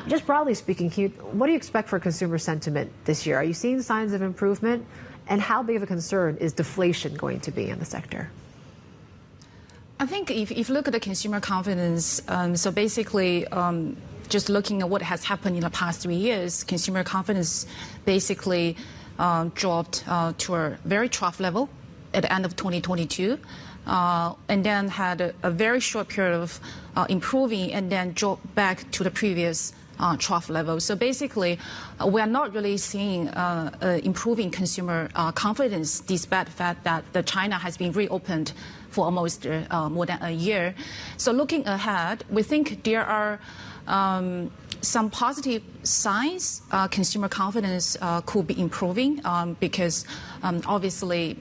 Just broadly speaking, what do you expect for consumer sentiment this year? Are you seeing signs of improvement? And how big of a concern is deflation going to be in the sector? I think if you look at the consumer confidence, so basically just looking at what has happened in the past 3 years, consumer confidence basically dropped to a very trough level at the end of 2022. And then had a very short period of improving and then dropped back to the previous trough level. So basically, we are not really seeing improving consumer confidence despite the fact that China has been reopened for almost more than a year. So looking ahead, we think there are some positive signs. Consumer confidence could be improving because obviously,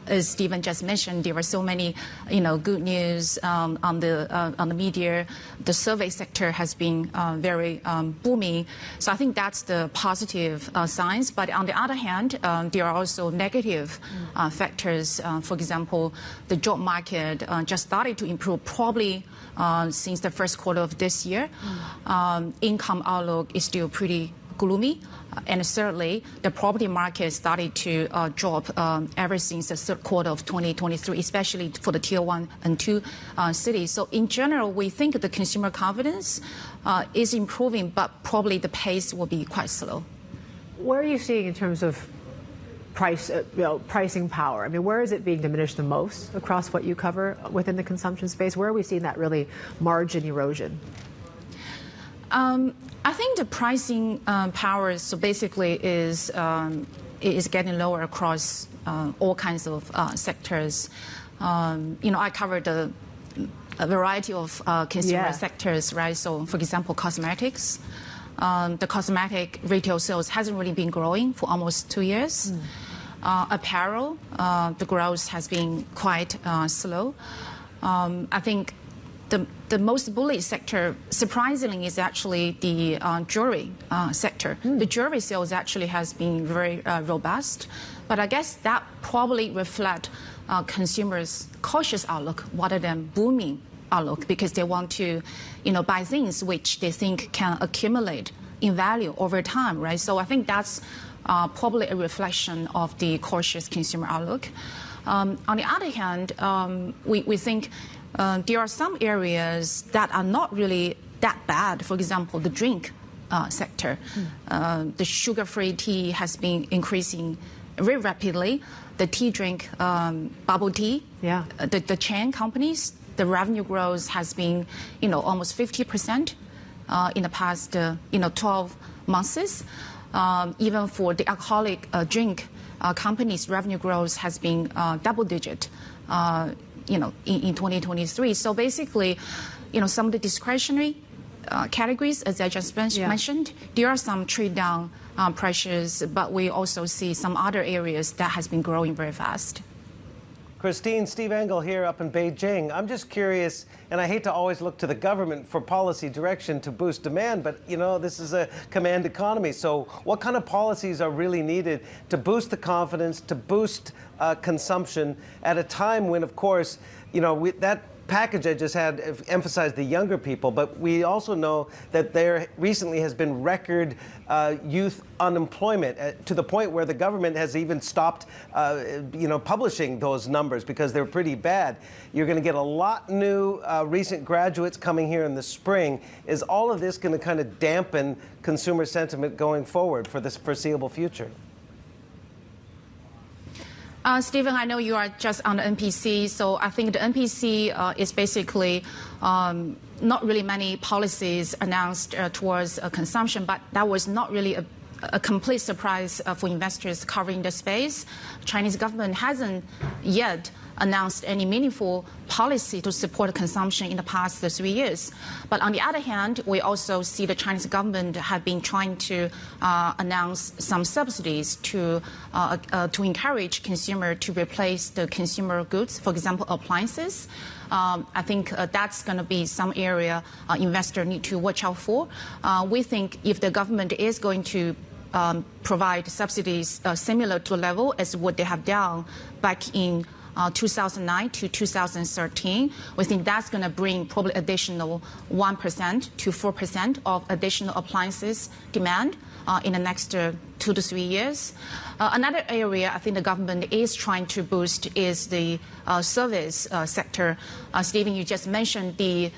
as Stephen just mentioned, there were so many, good news on the media. The survey sector has been very booming. So I think that's the positive signs. But on the other hand, there are also negative factors. For example, the job market just started to improve probably since the first quarter of this year. Income outlook is still pretty gloomy. And certainly, the property market started to drop ever since the third quarter of 2023, especially for the Tier 1 and 2 cities. So in general, we think the consumer confidence is improving, but probably the pace will be quite slow. Where are you seeing in terms of pricing power? I mean, where is it being diminished the most across what you cover within the consumption space? Where are we seeing that really margin erosion? I think the pricing power, so basically, is getting lower across all kinds of sectors. I covered a variety of consumer sectors, right? So, for example, cosmetics. The cosmetic retail sales hasn't really been growing for almost 2 years. Apparel, the growth has been quite slow. I think the most bullish sector, surprisingly, is actually the jewelry sector. The jewelry sales actually has been very robust, but I guess that probably reflect consumers' cautious outlook rather than booming outlook, because they want to, buy things which they think can accumulate in value over time, right? So I think that's probably a reflection of the cautious consumer outlook. On the other hand, we think there are some areas that are not really that bad. For example, the drink sector. The sugar-free tea has been increasing very rapidly. The tea drink, bubble tea, the chain companies, the revenue growth has been, almost 50% in the past, 12 months. Even for the alcoholic drink companies, revenue growth has been double-digit. In 2023. So basically, some of the discretionary categories, as I just mentioned, there are some trade-down pressures, but we also see some other areas that has been growing very fast. Christine, Steve Engle here up in Beijing. I'm just curious, and I hate to always look to the government for policy direction to boost demand, but, this is a command economy. So what kind of policies are really needed to boost the confidence, to boost consumption at a time when, of course, that package I just had emphasized the younger people, but we also know that there recently has been record youth unemployment to the point where the government has even stopped, publishing those numbers because they're pretty bad. You're going to get a lot new recent graduates coming here in the spring. Is all of this going to kind of dampen consumer sentiment going forward for this foreseeable future? Stephen, I know you are just on the NPC, so I think the NPC is basically not really many policies announced towards consumption, but that was not really a complete surprise for investors covering the space. Chinese government hasn't yet announced any meaningful policy to support consumption in the past 3 years. But on the other hand, we also see the Chinese government have been trying to announce some subsidies to encourage consumer to replace the consumer goods, for example, appliances. I think that's going to be some area investors need to watch out for. We think if the government is going to provide subsidies similar to the level as what they have done back in 2009 to 2013. We think that's going to bring probably additional 1% to 4% of additional appliances demand in the next 2 to 3 years. Another area I think the government is trying to boost is the service sector. Stephen, you just mentioned the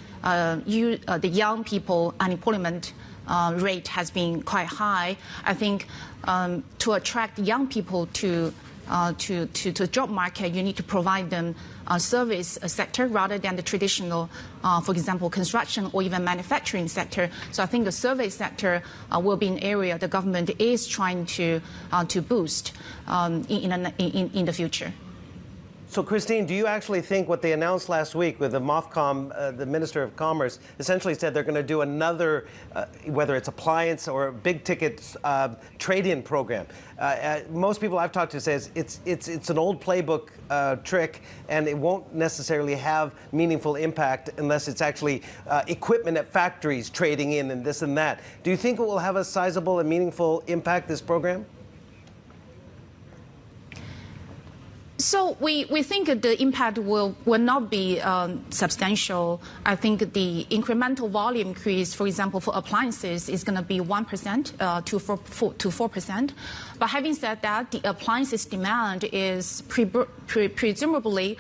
young people unemployment rate has been quite high. I think to attract young people to job market, you need to provide them a service sector rather than the traditional, for example, construction or even manufacturing sector. So I think the service sector will be an area the government is trying to boost in the future. So, Christine, do you actually think what they announced last week with the MOFCOM, the Minister of Commerce, essentially said they're going to do another, whether it's appliance or big ticket trade-in program? Most people I've talked to says it's an old playbook trick, and it won't necessarily have meaningful impact unless it's actually equipment at factories trading in and this and that. Do you think it will have a sizable and meaningful impact, this program? So we think the impact will not be substantial. I think the incremental volume increase, for example, for appliances is going to be 1% to 4%. But having said that, the appliances demand is presumably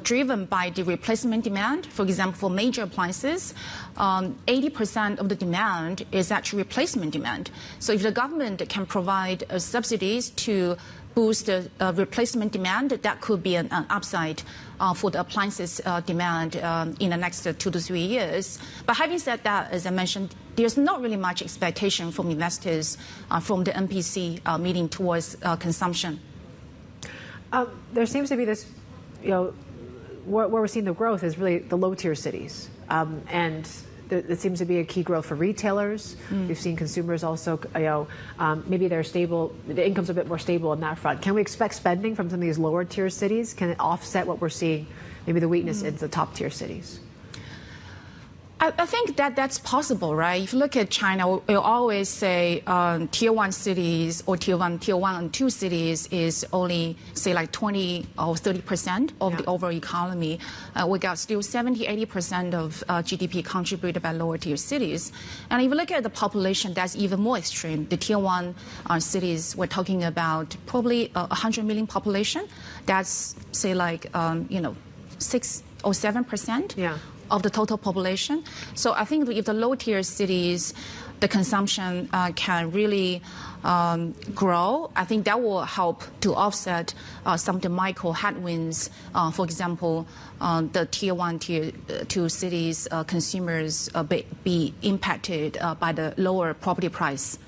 driven by the replacement demand. For example, for major appliances, 80% of the demand is actually replacement demand. So if the government can provide subsidies to boost the replacement demand, that could be an upside for the appliances demand in the next 2 to 3 years. But having said that, as I mentioned, there's not really much expectation from investors from the NPC meeting towards consumption. There seems to be this, where we're seeing the growth is really the low-tier cities. And it seems to be a key growth for retailers. We've seen consumers also, maybe they're stable, the income's a bit more stable on that front. Can we expect spending from some of these lower tier cities? Can it offset what we're seeing, maybe the weakness in the top tier cities? I think that's possible, right? If you look at China, we always say tier 1 cities or tier 1 and 2 cities is only, say, like 20 or 30% of the overall economy. We got still 70-80% of GDP contributed by lower tier cities. And if you look at the population, that's even more extreme. The tier 1 cities, we're talking about probably 100 million population. That's, say, like, 6 or 7%. Of the total population. So I think if the low-tier cities, the consumption can really grow, I think that will help to offset some of the micro headwinds. For example, the tier 1, tier 2 cities, consumers be impacted by the lower property price.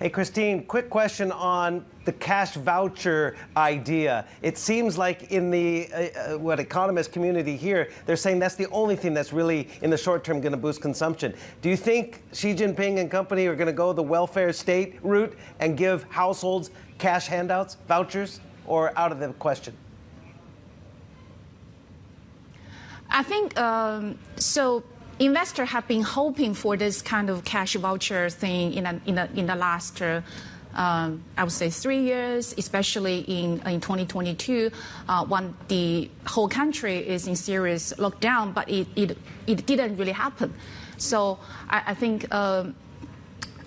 Hey, Christine, quick question on the cash voucher idea. It seems like in the what economist community here, they're saying that's the only thing that's really in the short term going to boost consumption. Do you think Xi Jinping and company are going to go the welfare state route and give households cash handouts, vouchers, or out of the question? I think so. Investors have been hoping for this kind of cash voucher thing in the last, I would say, 3 years, especially in 2022, when the whole country is in serious lockdown, but it didn't really happen. So I think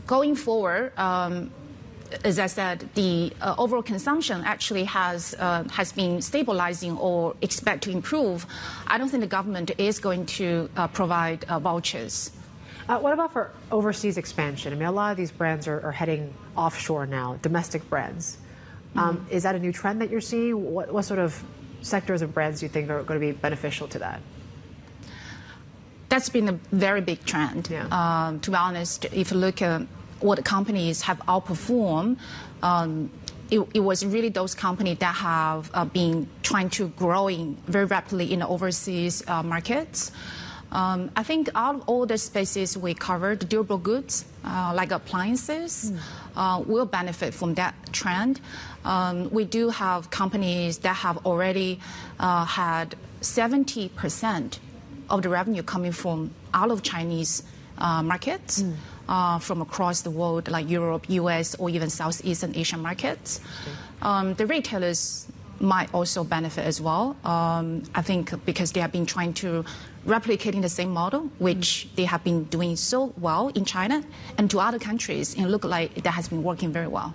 going forward, as I said, the overall consumption actually has been stabilizing or expect to improve. I don't think the government is going to provide vouchers. What about for overseas expansion? I mean, a lot of these brands are heading offshore now, domestic brands. Is that a new trend that you're seeing? What sort of sectors and brands do you think are going to be beneficial to that? That's been a very big trend. To be honest, if you look at what companies have outperformed, it was really those companies that have been trying to growing very rapidly in the overseas markets. I think out of all the spaces we covered, durable goods like appliances will benefit from that trend. We do have companies that have already had 70% of the revenue coming from out of Chinese markets. From across the world, like Europe, US, or even Southeast Asian markets. The retailers might also benefit as well. I think because they have been trying to replicating the same model, which they have been doing so well in China and to other countries, and look like that has been working very well.